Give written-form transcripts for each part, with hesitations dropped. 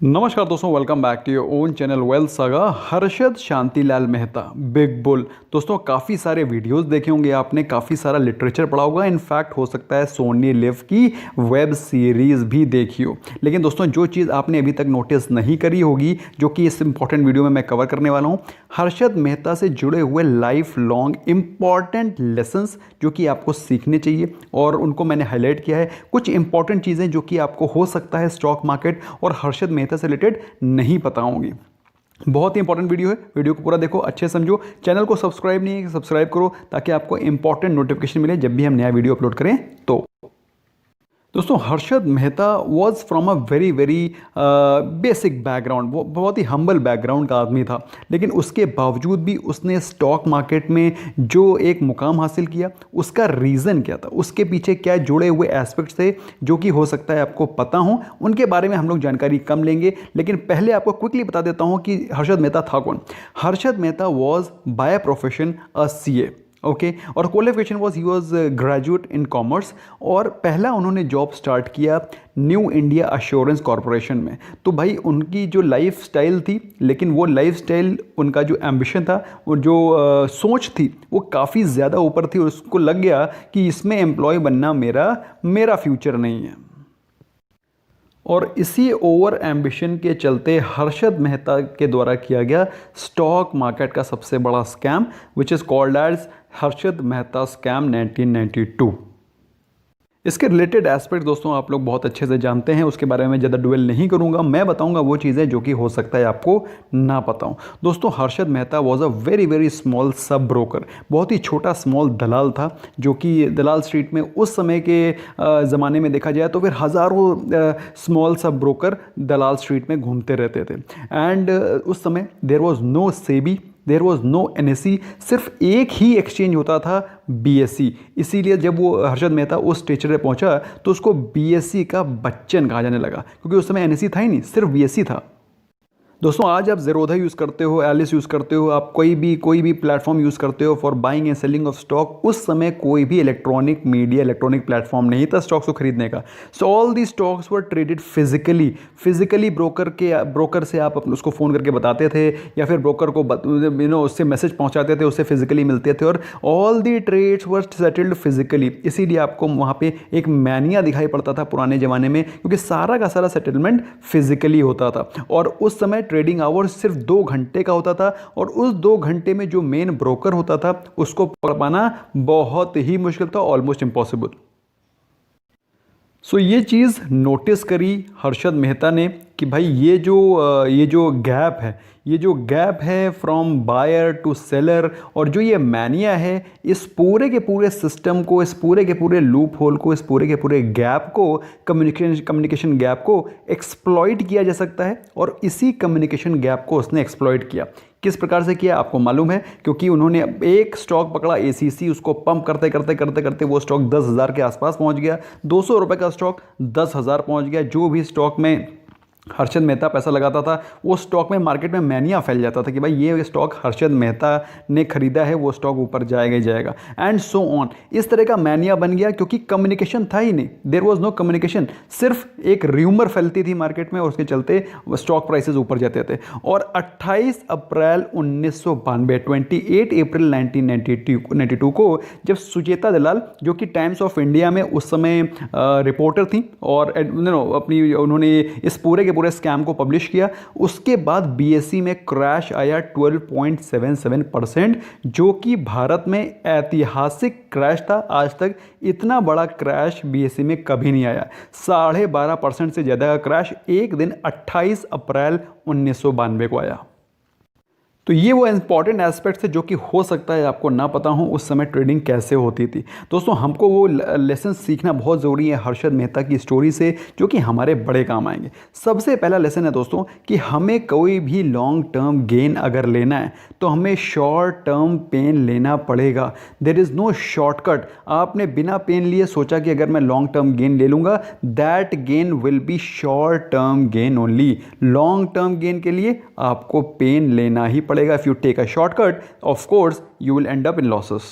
नमस्कार दोस्तों, welcome back to your own channel Wealth Saga. Harshad Shantilal Mehta, big bull. दोस्तों काफ़ी सारे वीडियोस देखे होंगे आपने, काफ़ी सारा लिटरेचर पढ़ा होगा, इनफैक्ट हो सकता है सोनी लिव की वेब सीरीज़ भी देखी हो। लेकिन दोस्तों जो चीज़ आपने अभी तक नोटिस नहीं करी होगी, जो कि इस इंपॉर्टेंट वीडियो में मैं कवर करने वाला हूँ, हर्षद मेहता से जुड़े हुए लाइफ लॉन्ग इंपॉर्टेंट लेसन्स जो कि आपको सीखने चाहिए, और उनको मैंने हाईलाइट किया है। कुछ इंपॉर्टेंट चीज़ें जो कि आपको हो सकता है स्टॉक मार्केट और हर्षद मेहता से रिलेटेड नहीं पता होंगी। बहुत ही इंपॉर्टेंट वीडियो है, वीडियो को पूरा देखो, अच्छे समझो। चैनल को सब्सक्राइब नहीं है, सब्सक्राइब करो ताकि आपको इंपॉर्टेंट नोटिफिकेशन मिले जब भी हम नया वीडियो अपलोड करें। तो दोस्तों Harshad Mehta was from a very basic background, वो बहुत ही हम्बल बैकग्राउंड का आदमी था, लेकिन उसके बावजूद भी उसने स्टॉक मार्केट में जो एक मुकाम हासिल किया, उसका रीज़न क्या था, उसके पीछे क्या जुड़े हुए एस्पेक्ट्स थे जो कि हो सकता है आपको पता हो। उनके बारे में हम लोग जानकारी कम लेंगे, लेकिन पहले आपको क्विकली बता देता हूँ कि हर्षद मेहता था कौन। Harshad Mehta was by profession a CA, okay, और क्वालिफिकेशन ही वॉज ग्रेजुएट इन कॉमर्स। और पहला उन्होंने जॉब स्टार्ट किया न्यू इंडिया एश्योरेंस कॉरपोरेशन में। तो भाई उनकी जो लाइफ स्टाइल थी, लेकिन वो लाइफ स्टाइल, उनका जो एम्बिशन था, वो जो सोच थी, वो काफ़ी ज़्यादा ऊपर थी, और उसको लग गया कि इसमें एम्प्लॉय बनना मेरा फ्यूचर नहीं है। और इसी ओवर एम्बिशन के चलते हर्षद मेहता के द्वारा किया गया स्टॉक मार्केट का सबसे बड़ा scam, which is called as Harshad Mehta scam 1992। इसके रिलेटेड एस्पेक्ट दोस्तों आप लोग बहुत अच्छे से जानते हैं, उसके बारे में ज़्यादा डुएल नहीं करूंगा। मैं बताऊंगा वो चीज़ें जो कि हो सकता है आपको ना पता हो। दोस्तों Harshad Mehta was a very small sub broker, बहुत ही छोटा स्मॉल दलाल था, जो कि दलाल स्ट्रीट में उस समय के ज़माने में देखा जाए तो फिर हज़ारों स्मॉल सब ब्रोकर दलाल स्ट्रीट में घूमते रहते थे। एंड उस समय there was no SEBI, there was no NSE, सिर्फ एक ही एक्सचेंज होता था, BSE। इसीलिए जब वो हर्षद मेहता उस स्टेचर पे पहुंचा तो उसको BSE का बच्चन कहा जाने लगा, क्योंकि उस समय NSE था ही नहीं, सिर्फ BSE था। दोस्तों आज आप ज़ेरोधा यूज़ करते हो, एलिस यूज़ करते हो, आप कोई भी प्लेटफॉर्म यूज़ करते हो for buying and selling of stock, उस समय कोई भी इलेक्ट्रॉनिक मीडिया, इलेक्ट्रॉनिक प्लेटफॉर्म नहीं था स्टॉक्स को खरीदने का। So all the stocks were traded physically broker से आप उसको फ़ोन करके बताते थे, या फिर ब्रोकर को उससे मैसेज पहुँचाते थे, उससे फिजिकली मिलते थे, और all the trades were settled physically. इसीलिए आपको वहाँ पर एक मैनिया दिखाई पड़ता था पुराने ज़माने में, क्योंकि सारा का सारा सेटलमेंट फिजिकली होता था। और उस समय ट्रेडिंग आवर्स सिर्फ 2 घंटे का होता था, और उस 2 घंटे में जो मेन ब्रोकर होता था उसको पकड़ पाना बहुत ही मुश्किल था, ऑलमोस्ट इम्पॉसिबल। सो ये चीज़ नोटिस करी हर्षद मेहता ने कि भाई ये जो गैप है फ्रॉम बायर टू सेलर, और जो ये मैनिया है, इस पूरे के पूरे सिस्टम को, इस पूरे के पूरे लूप होल को, इस पूरे के पूरे गैप को, कम्युनिकेशन गैप को एक्सप्लॉइट किया जा सकता है। और इसी कम्युनिकेशन गैप को उसने एक्सप्लॉइट किया। किस प्रकार से किया आपको मालूम है, क्योंकि उन्होंने एक स्टॉक पकड़ा ACC, उसको पंप करते वो स्टॉक 10,000 के आसपास पहुंच गया। 200 रुपये का स्टॉक 10,000 पहुंच गया। जो भी स्टॉक में हर्षद मेहता पैसा लगाता था, वो स्टॉक में मार्केट में मैनिया फैल जाता था कि भाई ये स्टॉक हर्षद मेहता ने खरीदा है, वो स्टॉक ऊपर जाएगा ही जाएगा, एंड सो ऑन। इस तरह का मैनिया बन गया, क्योंकि कम्युनिकेशन था ही नहीं, देयर वाज नो कम्युनिकेशन, सिर्फ एक र्यूमर फैलती थी मार्केट में, और उसके चलते स्टॉक प्राइसेस ऊपर जाते थे। और 28 अप्रैल 1992, 28 अप्रैल 1992 को जब सुचेता दलाल, जो कि टाइम्स ऑफ इंडिया में उस समय रिपोर्टर थी, और उन्होंने इस पूरे स्कैम को पब्लिश किया, उसके बाद BSE में क्रैश आया 12.77%, जो कि भारत में ऐतिहासिक क्रैश था। आज तक इतना बड़ा क्रैश BSE में कभी नहीं आया। 12.5% से ज़्यादा का क्रैश एक दिन 28 अप्रैल 1992 को आया। तो ये वो इंपॉर्टेंट एस्पेक्ट्स है जो कि हो सकता है आपको ना पता हो उस समय ट्रेडिंग कैसे होती थी। दोस्तों हमको वो लेसन सीखना बहुत ज़रूरी है हर्षद मेहता की स्टोरी से, जो कि हमारे बड़े काम आएंगे। सबसे पहला लेसन है दोस्तों कि हमें कोई भी लॉन्ग टर्म गेन अगर लेना है तो हमें शॉर्ट टर्म पेन लेना पड़ेगा। There is no shortcut. आपने बिना पेन लिए सोचा कि अगर मैं लॉन्ग टर्म गेन ले लूँगा, that gain will be short term gain only. Long term gain के लिए आपको पेन लेना ही पड़ेगा। If you take a shortcut, of course you will end up in losses.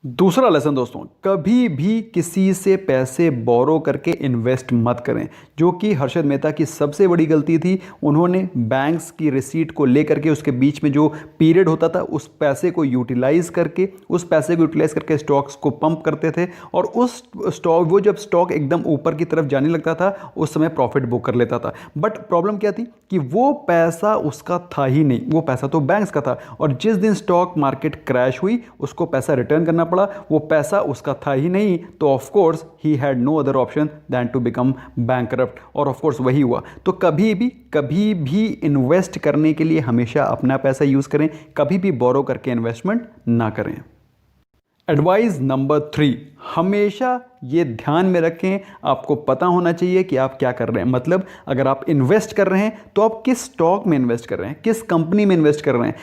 दूसरा लेसन दोस्तों, कभी भी किसी से पैसे बोरो करके इन्वेस्ट मत करें, जो कि हर्षद मेहता की सबसे बड़ी गलती थी। उन्होंने बैंक्स की रिसीट को लेकर के उसके बीच में जो पीरियड होता था उस पैसे को यूटिलाइज करके स्टॉक्स को पंप करते थे, और उस स्टॉक वो जब स्टॉक एकदम ऊपर की तरफ जाने लगता था उस समय प्रॉफिट बुक कर लेता था। बट प्रॉब्लम क्या थी कि वो पैसा उसका था ही नहीं, वो पैसा तो बैंक्स का था, और जिस दिन स्टॉक मार्केट क्रैश हुई उसको पैसा रिटर्न करना पड़ा, वो पैसा उसका था ही नहीं, तो of course he had no other option than to become bankrupt, और ऑफ कोर्स वही हुआ। तो कभी भी इन्वेस्ट करने के लिए हमेशा अपना पैसा यूज़ करें, कभी भी बोरो करके इन्वेस्टमेंट ना करें। एडवाइस नंबर 3, हमेशा ये ध्यान में रखें, आपको पता होना चाहिए कि आप क्या कर रहे हैं। मतलब अगर आप इन्वेस्ट कर रहे हैं तो आप किस स्टॉक में इन्वेस्ट कर रहे हैं, किस कंपनी में इन्वेस्ट कर रहे हैं,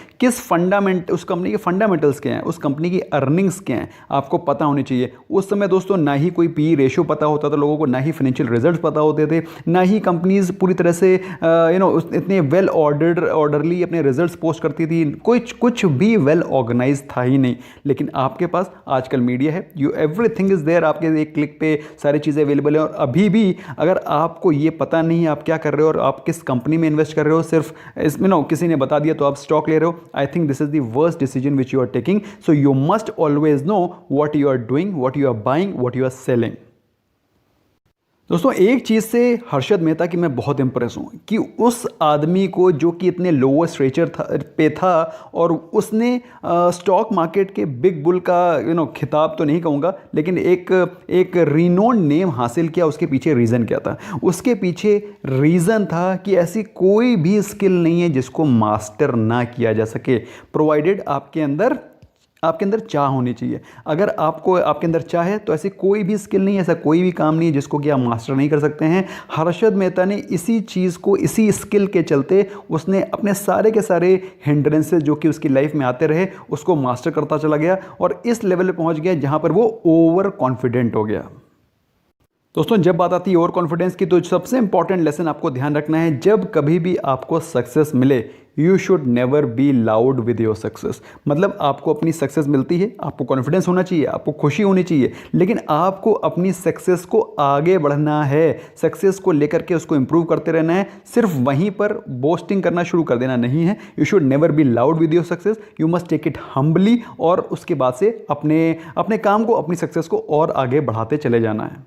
उस कंपनी के फंडामेंटल्स क्या हैं, उस कंपनी की अर्निंग्स क्या हैं, आपको पता होनी चाहिए। उस समय दोस्तों ना ही कोई पी रेशियो पता होता था लोगों को, ना ही फाइनेंशियल रिजल्ट पता होते थे, ना ही कंपनीज पूरी तरह से इतने वेल ऑर्डरली अपने रिजल्ट्स पोस्ट करती थी, कुछ भी वेल ऑर्गेनाइज था ही नहीं। लेकिन आपके पास आजकल मीडिया है, एवरीथिंग इज देयर, आपके एक क्लिक पे सारी चीज़ें अवेलेबल है। और अभी भी अगर आपको ये पता नहीं है आप क्या कर रहे हो और आप किस कंपनी में इन्वेस्ट कर रहे हो, सिर्फ इसमें किसी ने बता दिया तो आप स्टॉक ले रहे हो, I think this is the worst decision which you are taking. So you must always know what you are doing, what you are buying, what you are selling. दोस्तों एक चीज़ से हर्षद मेहता की मैं बहुत इंप्रेस हूँ कि उस आदमी को जो कि इतने लोअर स्ट्रेचर पे था और उसने स्टॉक मार्केट के बिग बुल का खिताब तो नहीं कहूँगा, लेकिन एक रिनोन नेम हासिल किया। उसके पीछे रीज़न क्या था? उसके पीछे रीज़न था कि ऐसी कोई भी स्किल नहीं है जिसको मास्टर ना किया जा सके, प्रोवाइडेड आपके अंदर चाह होनी चाहिए। अगर आपके अंदर चाह है तो ऐसी कोई भी स्किल नहीं है, ऐसा कोई भी काम नहीं है जिसको कि आप मास्टर नहीं कर सकते हैं। हर्षद मेहता ने इसी चीज़ को, इसी स्किल के चलते उसने अपने सारे के सारे हिंड्रेंसेस जो कि उसकी लाइफ में आते रहे उसको मास्टर करता चला गया और इस लेवल पे पहुंच गया जहां पर वो ओवर कॉन्फिडेंट हो गया। दोस्तों जब बात आती है ओवर कॉन्फिडेंस की, तो सबसे इंपॉर्टेंट लेसन आपको ध्यान रखना है, जब कभी भी आपको सक्सेस मिले you should never be loud with your success. मतलब आपको अपनी सक्सेस मिलती है, आपको कॉन्फिडेंस होना चाहिए, आपको खुशी होनी चाहिए, लेकिन आपको अपनी सक्सेस को आगे बढ़ना है, सक्सेस को लेकर के उसको इंप्रूव करते रहना है। सिर्फ वहीं पर बोस्टिंग करना शुरू कर देना नहीं है। You should never be loud with your success, you must take it humbly, और उसके बाद से अपने काम को, अपनी सक्सेस को और आगे बढ़ाते चले जाना है।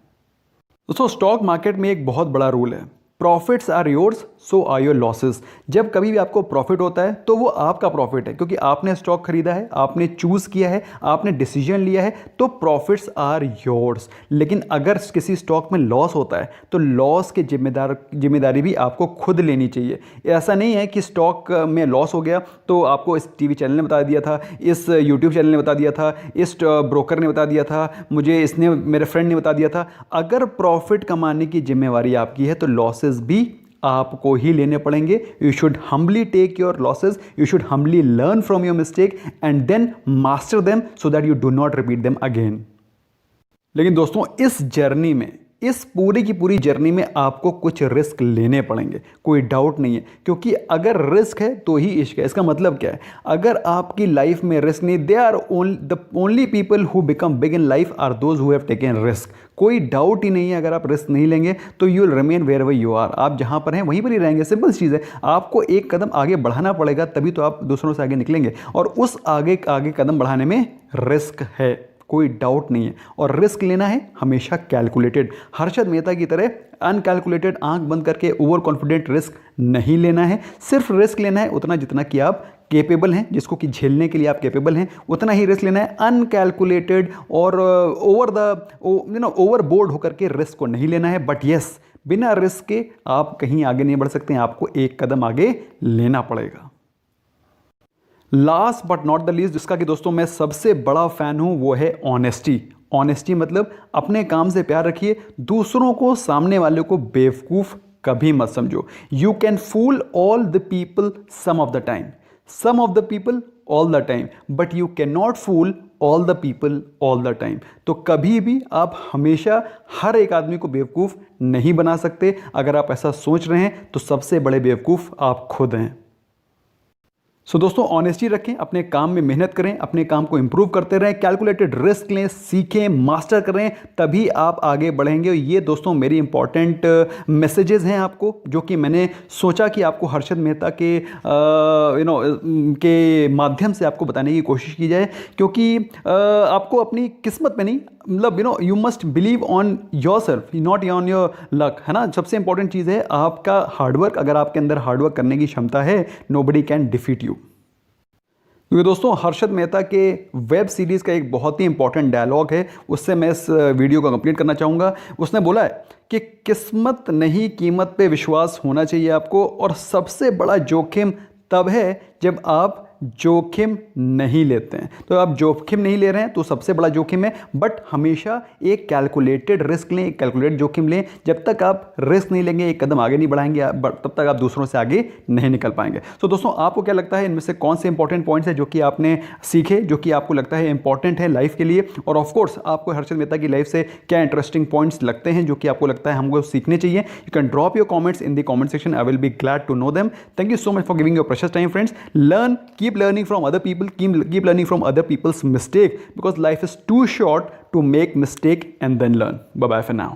दोस्तों स्टॉक मार्केट में एक बहुत बड़ा रूल है, profits are yours so are your losses. जब कभी भी आपको प्रॉफिट होता है तो वो आपका प्रॉफिट है, क्योंकि आपने स्टॉक खरीदा है, आपने चूज़ किया है, आपने डिसीजन लिया है, तो प्रॉफिट्स आर योर्स। लेकिन अगर किसी स्टॉक में लॉस होता है तो लॉस की जिम्मेदारी भी आपको खुद लेनी चाहिए। ऐसा नहीं है कि स्टॉक में लॉस हो गया तो आपको इस टीवी चैनल ने बता दिया था, इस यूट्यूब चैनल ने बता दिया था, इस ब्रोकर ने बता दिया था, मुझे मेरे फ्रेंड ने बता दिया था। अगर प्रॉफिट कमाने की जिम्मेवारी आपकी है तो लॉसेस भी आपको ही लेने पड़ेंगे। You should humbly take your losses, you should humbly learn from your mistake and then master them so that you do not repeat them again. लेकिन दोस्तों इस जर्नी में, इस पूरी की पूरी जर्नी में आपको कुछ रिस्क लेने पड़ेंगे, कोई डाउट नहीं है, क्योंकि अगर रिस्क है तो ही इश्क है। इसका मतलब क्या है? अगर आपकी लाइफ में रिस्क नहीं, they are the only people who become big in life are those who have taken risk. कोई डाउट ही नहीं है, अगर आप रिस्क नहीं लेंगे तो you will remain wherever you are. आप जहां पर हैं वहीं पर ही रहेंगे। सिंपल चीज़ है, आपको एक कदम आगे बढ़ाना पड़ेगा, तभी तो आप दूसरों से आगे निकलेंगे, और उस आगे कदम बढ़ाने में रिस्क है, कोई डाउट नहीं है। और रिस्क लेना है हमेशा कैलकुलेटेड। हर्षद मेहता की तरह अनकैलकुलेटेड आंख बंद करके ओवर कॉन्फिडेंट रिस्क नहीं लेना है। सिर्फ रिस्क लेना है उतना जितना कि आप केपेबल हैं, जिसको कि झेलने के लिए आप केपेबल हैं, उतना ही रिस्क लेना है। अनकैलकुलेटेड और ओवर बोर्ड होकर के रिस्क को नहीं लेना है। बट यस, बिना रिस्क के आप कहीं आगे नहीं बढ़ सकते हैं, आपको एक कदम आगे लेना पड़ेगा। Last but not the least, जिसका कि दोस्तों मैं सबसे बड़ा फैन हूं, वो है ऑनेस्टी। ऑनेस्टी मतलब अपने काम से प्यार रखिए, दूसरों को, सामने वाले को बेवकूफ़ कभी मत समझो। You can fool all the people some of the time, some of the people all the time, but you can not fool all the people all the time. तो कभी भी आप हमेशा हर एक आदमी को बेवकूफ़ नहीं बना सकते। अगर आप ऐसा सोच रहे हैं तो सबसे बड़े बेवकूफ़ आप खुद हैं। सो दोस्तों ऑनेस्टी रखें, अपने काम में मेहनत करें, अपने काम को इंप्रूव करते रहें, कैलकुलेटेड रिस्क लें, सीखें, मास्टर करें, तभी आप आगे बढ़ेंगे। ये दोस्तों मेरी इंपॉर्टेंट मैसेजेस हैं आपको, जो कि मैंने सोचा कि आपको हर्षद मेहता के के माध्यम से आपको बताने की कोशिश की जाए, क्योंकि आपको अपनी किस्मत में नहीं, मतलब you must believe on your self, not on your luck, है ना। सबसे इंपॉर्टेंट चीज़ है आपका हार्डवर्क। अगर आपके अंदर हार्डवर्क करने की क्षमता है, नोबडी कैन डिफीट यू। क्योंकि दोस्तों हर्षद मेहता के वेब सीरीज़ का एक बहुत ही इंपॉर्टेंट डायलॉग है, उससे मैं इस वीडियो को कंप्लीट करना चाहूँगा। उसने बोला है कि किस्मत नहीं, कीमत पे विश्वास होना चाहिए आपको, और सबसे बड़ा जोखिम तब है जब आप जोखिम नहीं लेते हैं। तो आप जोखिम नहीं ले रहे हैं तो सबसे बड़ा जोखिम है, बट हमेशा एक कैलकुलेटेड रिस्क लें, एक कैलकुलेटेड जोखिम लें। जब तक आप रिस्क नहीं लेंगे, एक कदम आगे नहीं बढ़ाएंगे, तब तक आप दूसरों से आगे नहीं निकल पाएंगे। तो दोस्तों आपको क्या लगता है, इनमें से कौन से इंपॉर्टेंट पॉइंट्स हैं जो कि आपने सीखे, जो कि आपको लगता है इंपॉर्टेंट है लाइफ के लिए? और ऑफकोर्स आपको हर्षद मेहता की लाइफ से क्या इंटरेस्टिंग पॉइंट्स लगते हैं जो कि आपको लगता है हमको सीखने चाहिए? You can drop your comments in the comment section, I will be glad to know them. Thank you so much for giving your precious time friends. Learn, keep learning from other people, keep learning from other people's mistake, because life is too short to make mistake and then learn. Bye bye for now.